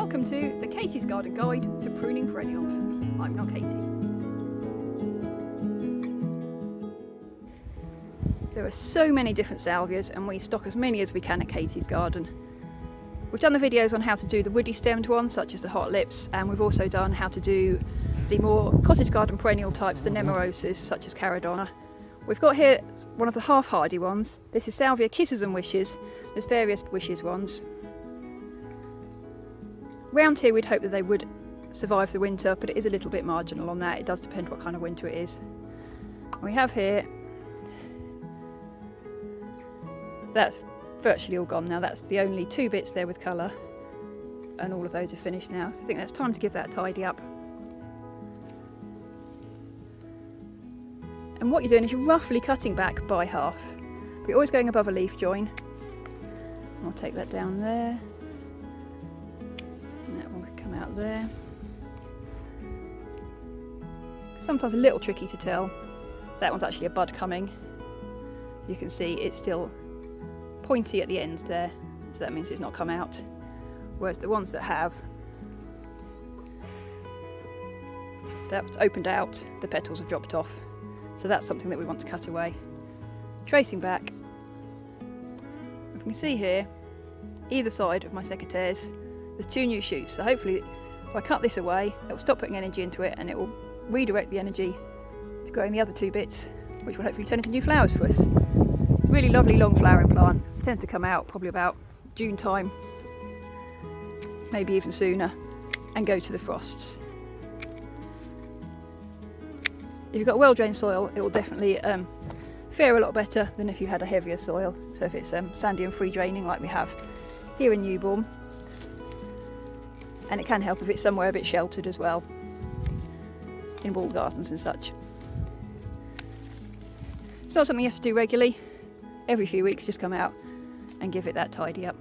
Welcome to the Katie's Garden Guide to Pruning Perennials. I'm not Katie. There are so many different salvias and we stock as many as we can at Katie's Garden. We've done the videos on how to do the woody stemmed ones such as the hot lips, and we've also done how to do the more cottage garden perennial types, the nemaroses such as caradonna. We've got here one of the half hardy ones. This is Salvia Kisses and Wishes. There's various wishes ones. Round here we'd hope that they would survive the winter, but it is a little bit marginal on that. It does depend what kind of winter it is. And we have here, that's virtually all gone now. That's the only two bits there with colour, and all of those are finished now. So I think that's time to give that a tidy up. And what you're doing is you're roughly cutting back by half. But you're always going above a leaf join. I'll take that down there. And that one could come out there. Sometimes a little tricky to tell. That one's actually a bud coming. You can see it's still pointy at the ends there, so that means it's not come out. Whereas the ones that have, that's opened out, the petals have dropped off. So that's something that we want to cut away. Tracing back, you can see here, either side of my secateurs, there's two new shoots. So hopefully, if I cut this away, it will stop putting energy into it and it will redirect the energy to growing the other two bits, which will hopefully turn into new flowers for us. It's a really lovely long flowering plant. It tends to come out probably about June time, maybe even sooner, and go to the frosts. If you've got well-drained soil, it will definitely fare a lot better than if you had a heavier soil. So if it's sandy and free draining like we have here in Newborn, and it can help if it's somewhere a bit sheltered as well, in walled gardens and such. It's not something you have to do regularly. Every few weeks just come out and give it that tidy up.